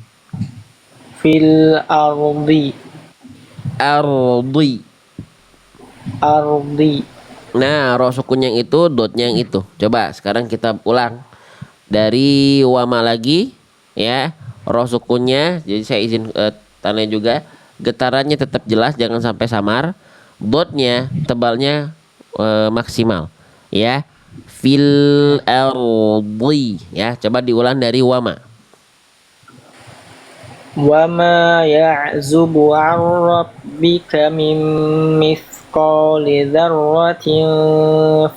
B: Fil ardi.
A: Ardi.
B: Ardi.
A: Nah, ro sukun yang itu, dotnya yang itu. Coba sekarang kita ulang dari wama lagi, ya. Ro sukunnya, jadi saya izin tanya juga, getarannya tetap jelas, jangan sampai samar. Dotnya tebalnya maksimal, ya. Fil ardi, ya. Coba diulang dari wama.
B: Wa ma ya'zubu 'an rabbika min mithqali dzarratin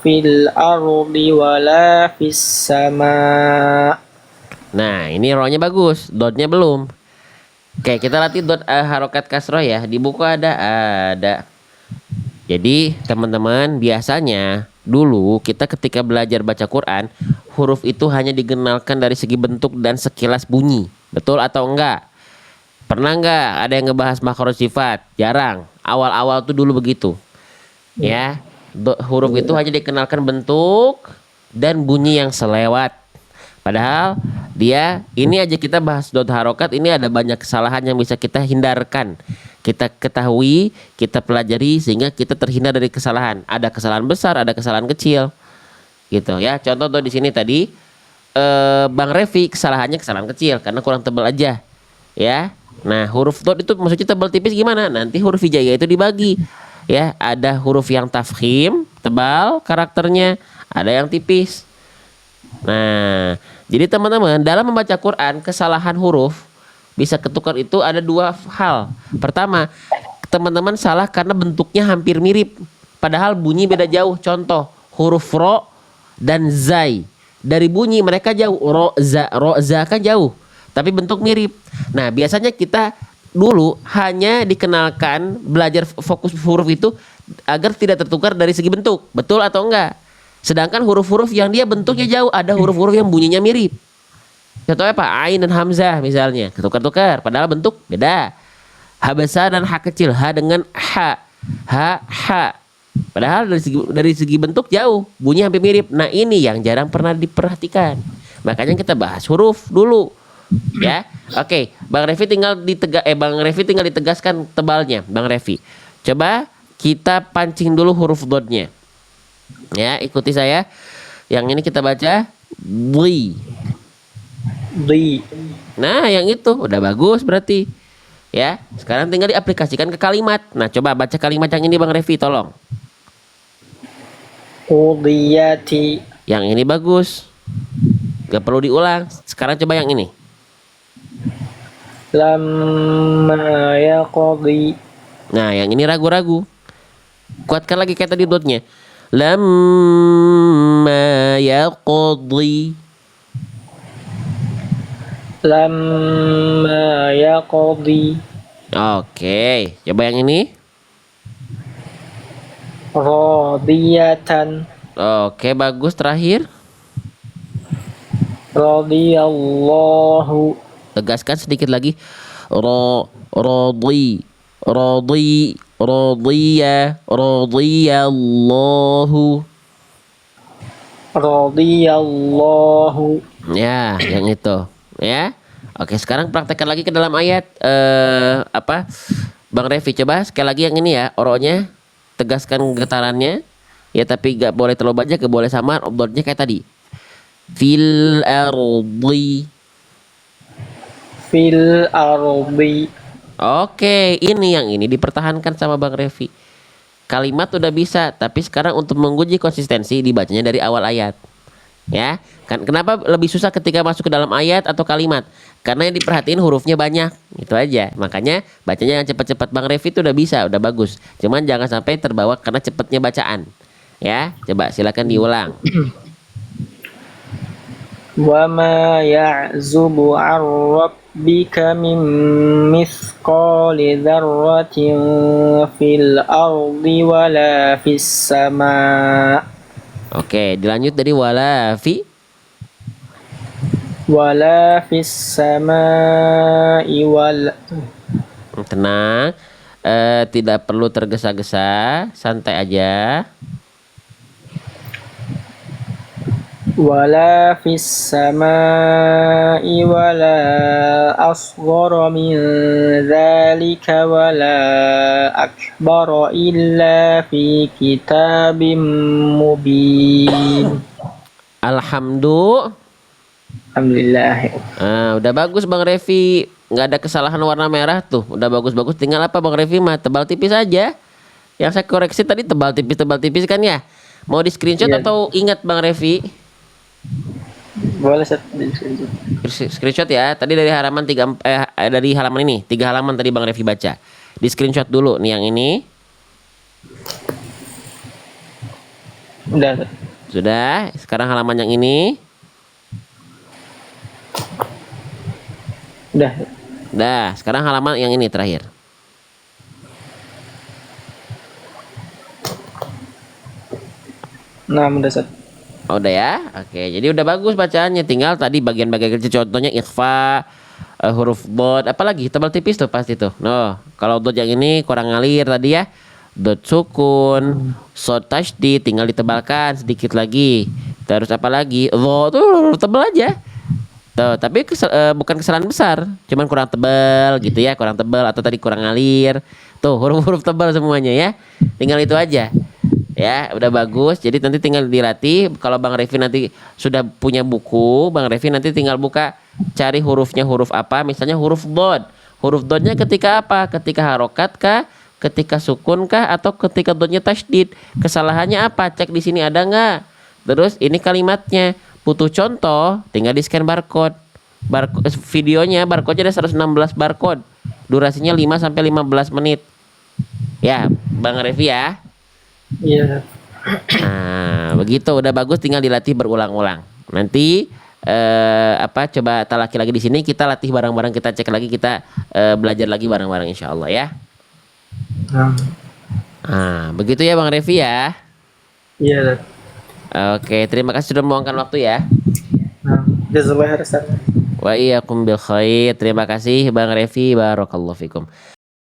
B: fil ardi wala fis sama'.
A: Nah, ini ro-nya bagus, dotnya belum. Oke, kita latih dot harokat kasroh ya. Di buku ada. Jadi teman-teman biasanya dulu kita ketika belajar baca Quran, huruf itu hanya dikenalkan dari segi bentuk dan sekilas bunyi. Betul atau enggak? Pernah enggak ada yang ngebahas makhraj sifat? Jarang. Awal-awal tuh dulu begitu. Ya, huruf itu hanya dikenalkan bentuk dan bunyi yang selewat. Padahal dia ini aja kita bahas dot harokat ini ada banyak kesalahan yang bisa kita hindarkan. Kita ketahui, kita pelajari sehingga kita terhindar dari kesalahan. Ada kesalahan besar, ada kesalahan kecil. Gitu ya. Contoh tuh di sini tadi Bang Revi kesalahannya kesalahan kecil karena kurang tebal aja. ya. Nah, huruf dot itu maksudnya tebal tipis gimana? Nanti huruf hijaiyah itu dibagi. Ya, ada huruf yang tafkhim, tebal karakternya, ada yang tipis. Nah, jadi teman-teman dalam membaca Quran kesalahan huruf bisa ketukar itu ada dua hal. Pertama, teman-teman salah karena bentuknya hampir mirip, padahal bunyi beda jauh. Contoh, huruf ro dan zai. Dari bunyi mereka jauh, ro za kan jauh, tapi bentuk mirip. Nah, biasanya kita dulu hanya dikenalkan belajar fokus huruf itu agar tidak tertukar dari segi bentuk. Betul atau enggak? Sedangkan huruf-huruf yang dia bentuknya jauh, ada huruf-huruf yang bunyinya mirip. Contohnya apa? Ain dan hamzah misalnya, ketukar-tukar padahal bentuk beda. H besar dan H kecil, H dengan H. H. Padahal dari segi bentuk jauh, bunyi hampir mirip. Nah, ini yang jarang pernah diperhatikan. Makanya kita bahas huruf dulu. Ya. Oke, Bang Revi tinggal ditegaskan tebalnya, Bang Revi. Coba kita pancing dulu huruf dotnya. Ya, ikuti saya. Yang ini kita baca bli.
B: Di.
A: Nah, yang itu udah bagus berarti. Ya, sekarang tinggal diaplikasikan ke kalimat. Nah, coba baca kalimat yang ini Bang Revi, tolong.
B: Udiyati.
A: Yang ini bagus. Gak perlu diulang. Sekarang coba yang ini.
B: Lamma yaqdi.
A: Nah, yang ini ragu-ragu. Kuatkan lagi kayak tadi dotnya. Lamma yaqdi.
B: Lamma yaqdi.
A: Oke, coba yang ini.
B: Radiyatan.
A: Oke, bagus. Terakhir.
B: Radiyallahu.
A: Tegaskan sedikit lagi. Radi. Radiya. Radiyallahu.
B: Radiyallahu.
A: Ya, yang itu. Ya. Oke, sekarang praktekkan lagi ke dalam ayat. Bang Revi, coba sekali lagi yang ini ya. Oronya. Tegaskan getarannya. Ya, tapi gak boleh terlalu banyak, gak boleh samar. Obdotnya kayak tadi. Fil ardi.
B: Fil ardi.
A: Oke, ini yang ini dipertahankan sama Bang Revi. Kalimat udah bisa, tapi sekarang untuk menguji konsistensi dibacanya dari awal ayat. Ya, kan kenapa lebih susah ketika masuk ke dalam ayat atau kalimat? Karena yang diperhatiin hurufnya banyak, itu aja. Makanya bacanya yang cepat-cepat Bang Revi itu udah bisa, udah bagus. Cuman jangan sampai terbawa karena cepatnya bacaan. Ya, coba silakan diulang.
B: Wa ma ya'zubu 'an rabbika min mithqali dzarratin fil ardi wala fis sama'.
A: Oke, dilanjut dari wala fi.
B: Wala fis sama'i wal.
A: Tenang, tidak perlu tergesa-gesa, santai aja.
B: Wala fis sama'i wala asghara min dzalika wala akbara illa fi kitabim mubin. Alhamdulillah.
A: Udah bagus Bang Revi, nggak ada kesalahan warna merah tuh, udah bagus-bagus. Tinggal apa Bang Revi mah tebal tipis aja. Yang saya koreksi tadi tebal tipis kan ya. Mau di screenshot
B: Iya.
A: atau ingat Bang Revi?
B: Boleh set.
A: Screenshot ya. Tadi dari halaman dari halaman ini 3 halaman tadi Bang Revi baca. Di screenshot dulu nih yang ini.
B: Udah. Set.
A: Sudah. Sekarang halaman yang ini.
B: Udah.
A: Dah. Sekarang halaman yang ini terakhir.
B: Nah, udah set.
A: Oh, udah ya. Oke. Jadi udah bagus bacaannya. Tinggal tadi bagian-bagian kecil contohnya ikhfa, huruf dot, apalagi tebal tipis tuh pasti tuh. No, kalau dot yang ini kurang ngalir tadi ya. Dot sukun, short tashdid tinggal ditebalkan sedikit lagi. Terus apa lagi? Dot tuh tebal aja. Tuh, tapi bukan kesalahan besar, cuman kurang tebal gitu ya, kurang tebal atau tadi kurang ngalir. Tuh, huruf-huruf tebal semuanya ya. Tinggal itu aja. Ya, udah bagus. Jadi nanti tinggal dilatih. Kalau Bang Revi nanti sudah punya buku, Bang Revi nanti tinggal buka, cari hurufnya huruf apa. Misalnya huruf dod. Huruf dodnya ketika apa? Ketika harokat kah? Ketika sukun kah? Atau ketika dodnya tasydid? Kesalahannya apa? Cek di sini ada nggak? Terus ini kalimatnya. Butuh contoh, tinggal di scan barcode. Videonya barcode-nya ada 116 barcode. Durasinya 5 sampai 15 menit. Ya, Bang Revi ya.
B: Iya.
A: Nah, begitu udah bagus tinggal dilatih berulang-ulang. Nanti apa coba talaki lagi di sini kita latih bareng-bareng kita cek lagi kita belajar lagi bareng-bareng insya Allah ya.
B: Nah,
A: Nah, begitu ya Bang Revi ya.
B: iya. Ustaz.
A: Oke, terima kasih sudah meluangkan waktu ya.
B: Nah, jazakallahu khairan, Ustaz.
A: Wa iyyakum bil khair. Terima kasih Bang Revi. Barakallahu fikum.